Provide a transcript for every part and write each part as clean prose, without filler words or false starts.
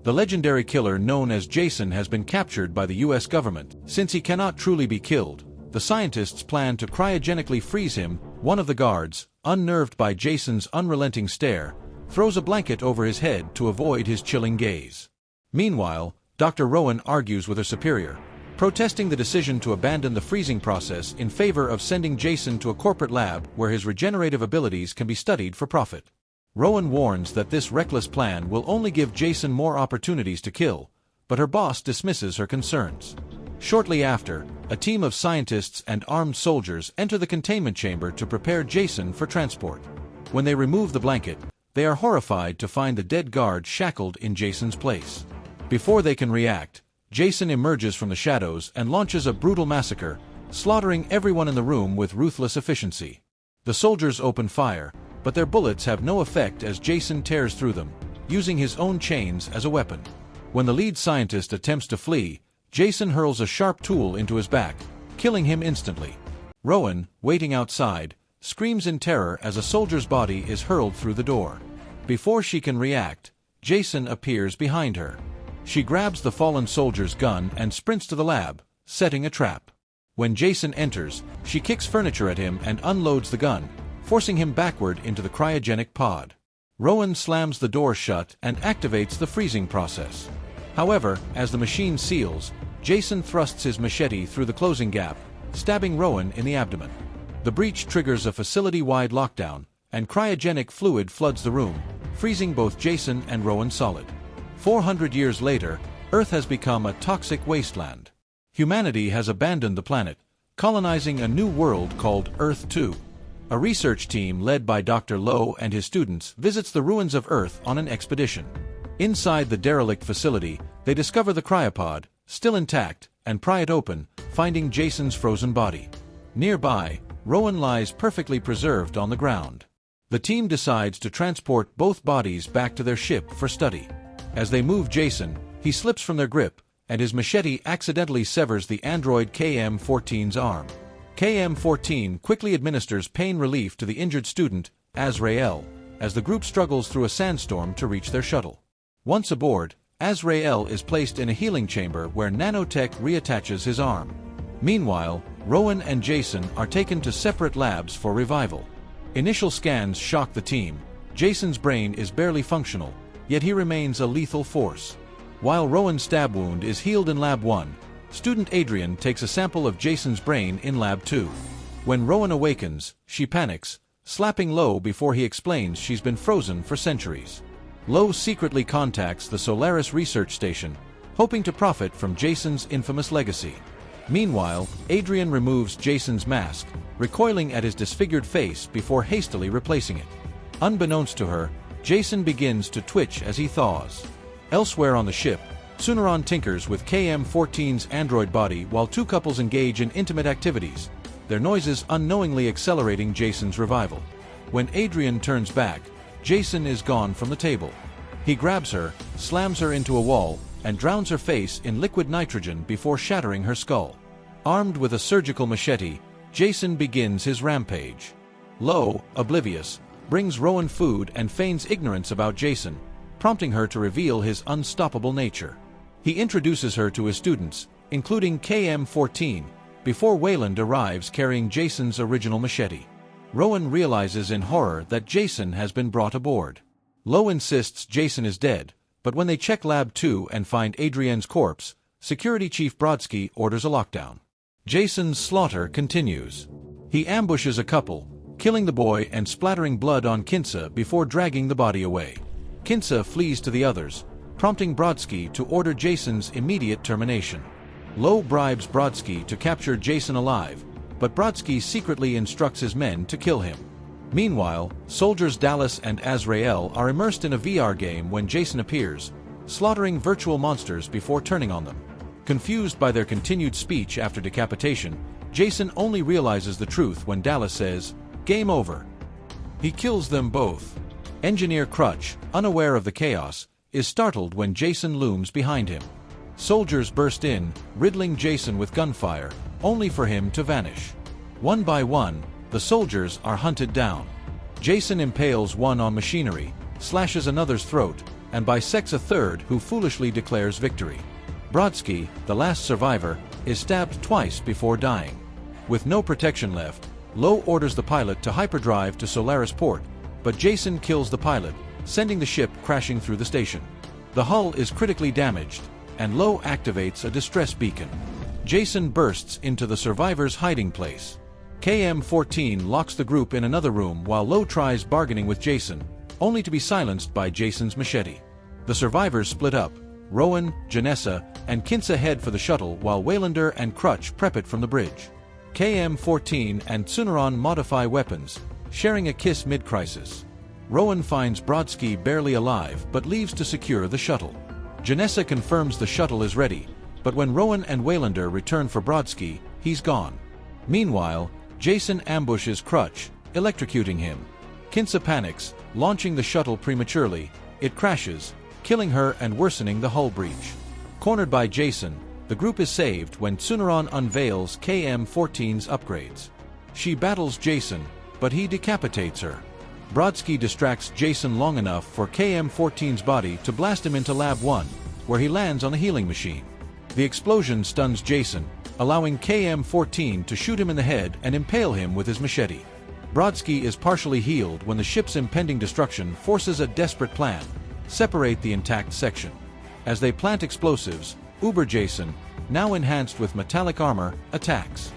The legendary killer known as Jason has been captured by the US government. Since he cannot truly be killed, the scientists plan to cryogenically freeze him. One of the guards, unnerved by Jason's unrelenting stare, throws a blanket over his head to avoid his chilling gaze. Meanwhile, Dr. Rowan argues with her superior, protesting the decision to abandon the freezing process in favor of sending Jason to a corporate lab where his regenerative abilities can be studied for profit. Rowan warns that this reckless plan will only give Jason more opportunities to kill, but her boss dismisses her concerns. Shortly after, a team of scientists and armed soldiers enter the containment chamber to prepare Jason for transport. When they remove the blanket, they are horrified to find the dead guard shackled in Jason's place. Before they can react, Jason emerges from the shadows and launches a brutal massacre, slaughtering everyone in the room with ruthless efficiency. The soldiers open fire, but their bullets have no effect as Jason tears through them, using his own chains as a weapon. When the lead scientist attempts to flee, Jason hurls a sharp tool into his back, killing him instantly. Rowan, waiting outside, screams in terror as a soldier's body is hurled through the door. Before she can react, Jason appears behind her. She grabs the fallen soldier's gun and sprints to the lab, setting a trap. When Jason enters, she kicks furniture at him and unloads the gun, forcing him backward into the cryogenic pod. Rowan slams the door shut and activates the freezing process. However, as the machine seals, Jason thrusts his machete through the closing gap, stabbing Rowan in the abdomen. The breach triggers a facility-wide lockdown, and cryogenic fluid floods the room, freezing both Jason and Rowan solid. 400 years later, Earth has become a toxic wasteland. Humanity has abandoned the planet, colonizing a new world called Earth 2. A research team led by Dr. Lowe and his students visits the ruins of Earth on an expedition. Inside the derelict facility, they discover the cryopod, still intact, and pry it open, finding Jason's frozen body. Nearby, Rowan lies perfectly preserved on the ground. The team decides to transport both bodies back to their ship for study. As they move Jason, he slips from their grip, and his machete accidentally severs the android KM-14's arm. KM-14 quickly administers pain relief to the injured student, Azrael, as the group struggles through a sandstorm to reach their shuttle. Once aboard, Azrael is placed in a healing chamber where nanotech reattaches his arm. Meanwhile, Rowan and Jason are taken to separate labs for revival. Initial scans shock the team. Jason's brain is barely functional, yet he remains a lethal force. While Rowan's stab wound is healed in Lab 1, student Adrian takes a sample of Jason's brain in Lab 2. When Rowan awakens, she panics, slapping Lowe before he explains she's been frozen for centuries. Lowe secretly contacts the Solaris research station, hoping to profit from Jason's infamous legacy. Meanwhile, Adrian removes Jason's mask, recoiling at his disfigured face before hastily replacing it. Unbeknownst to her, Jason begins to twitch as he thaws. Elsewhere on the ship, Suneron tinkers with KM-14's android body while two couples engage in intimate activities, their noises unknowingly accelerating Jason's revival. When Adrian turns back, Jason is gone from the table. He grabs her, slams her into a wall, and drowns her face in liquid nitrogen before shattering her skull. Armed with a surgical machete, Jason begins his rampage. Lowe, oblivious, brings Rowan food and feigns ignorance about Jason, prompting her to reveal his unstoppable nature. He introduces her to his students, including KM-14, before Wayland arrives carrying Jason's original machete. Rowan realizes in horror that Jason has been brought aboard. Lowe insists Jason is dead, but when they check Lab 2 and find Adrienne's corpse, Security Chief Brodsky orders a lockdown. Jason's slaughter continues. He ambushes a couple, killing the boy and splattering blood on Kinsa before dragging the body away. Kinsa flees to the others, prompting Brodsky to order Jason's immediate termination. Lowe bribes Brodsky to capture Jason alive, but Brodsky secretly instructs his men to kill him. Meanwhile, soldiers Dallas and Azrael are immersed in a VR game when Jason appears, slaughtering virtual monsters before turning on them. Confused by their continued speech after decapitation, Jason only realizes the truth when Dallas says, "Game over." He kills them both. Engineer Crutch, unaware of the chaos, is startled when Jason looms behind him. Soldiers burst in, riddling Jason with gunfire, only for him to vanish. One by one, the soldiers are hunted down. Jason impales one on machinery, slashes another's throat, and bisects a third who foolishly declares victory. Brodsky, the last survivor, is stabbed twice before dying. With no protection left, Lowe orders the pilot to hyperdrive to Solaris Port, but Jason kills the pilot, sending the ship crashing through the station. The hull is critically damaged, and Lowe activates a distress beacon. Jason bursts into the survivors' hiding place. KM-14 locks the group in another room while Lowe tries bargaining with Jason, only to be silenced by Jason's machete. The survivors split up. Rowan, Janessa, and Kinsa head for the shuttle while Waylander and Crutch prep it from the bridge. KM-14 and Tsuneron modify weapons, sharing a kiss mid-crisis. Rowan finds Brodsky barely alive but leaves to secure the shuttle. Janessa confirms the shuttle is ready, but when Rowan and Waylander return for Brodsky, he's gone. Meanwhile, Jason ambushes Crutch, electrocuting him. Kinsa panics, launching the shuttle prematurely. It crashes, killing her and worsening the hull breach. Cornered by Jason, the group is saved when Tsuneron unveils KM-14's upgrades. She battles Jason, but he decapitates her. Brodsky distracts Jason long enough for KM-14's body to blast him into Lab 1, where he lands on a healing machine. The explosion stuns Jason, allowing KM-14 to shoot him in the head and impale him with his machete. Brodsky is partially healed when the ship's impending destruction forces a desperate plan: separate the intact section. As they plant explosives, Uber Jason, now enhanced with metallic armor, attacks.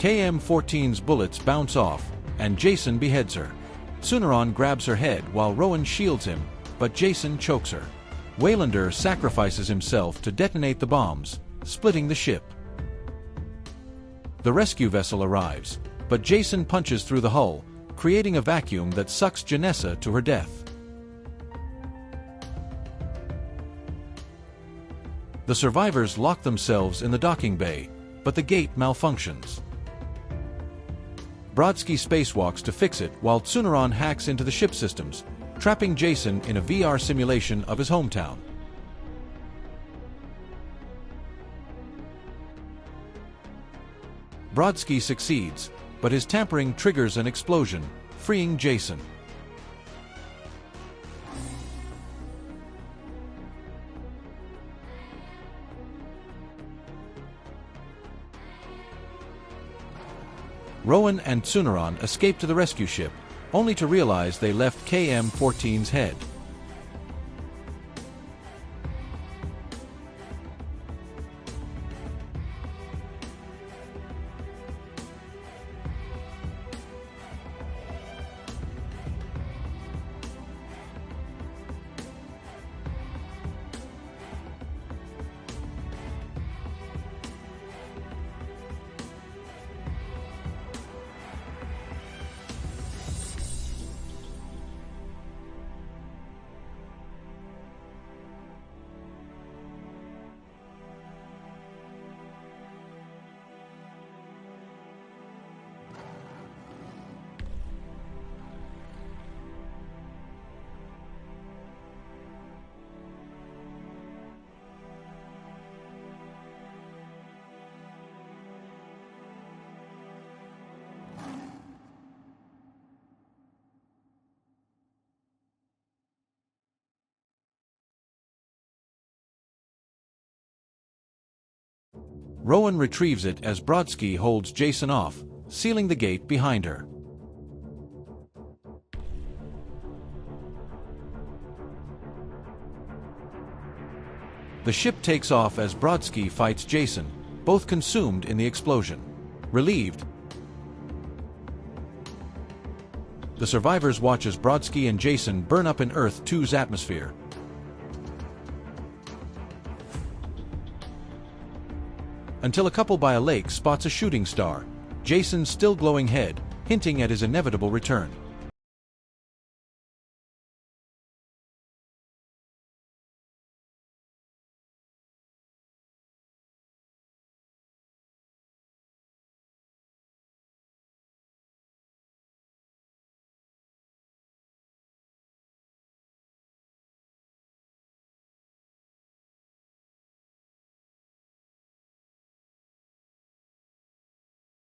KM-14's bullets bounce off, and Jason beheads her. Tsuneron grabs her head while Rowan shields him, but Jason chokes her. Waylander sacrifices himself to detonate the bombs, splitting the ship. The rescue vessel arrives, but Jason punches through the hull, creating a vacuum that sucks Janessa to her death. The survivors lock themselves in the docking bay, but the gate malfunctions. Brodsky spacewalks to fix it while Tsuneron hacks into the ship systems, trapping Jason in a VR simulation of his hometown. Brodsky succeeds, but his tampering triggers an explosion, freeing Jason. Rowan and Tsuneron escape to the rescue ship, only to realize they left KM-14's head. Rowan retrieves it as Brodsky holds Jason off, sealing the gate behind her. The ship takes off as Brodsky fights Jason, both consumed in the explosion. Relieved, the survivors watch as Brodsky and Jason burn up in Earth 2's atmosphere. Until a couple by a lake spots a shooting star, Jason's still glowing head, hinting at his inevitable return.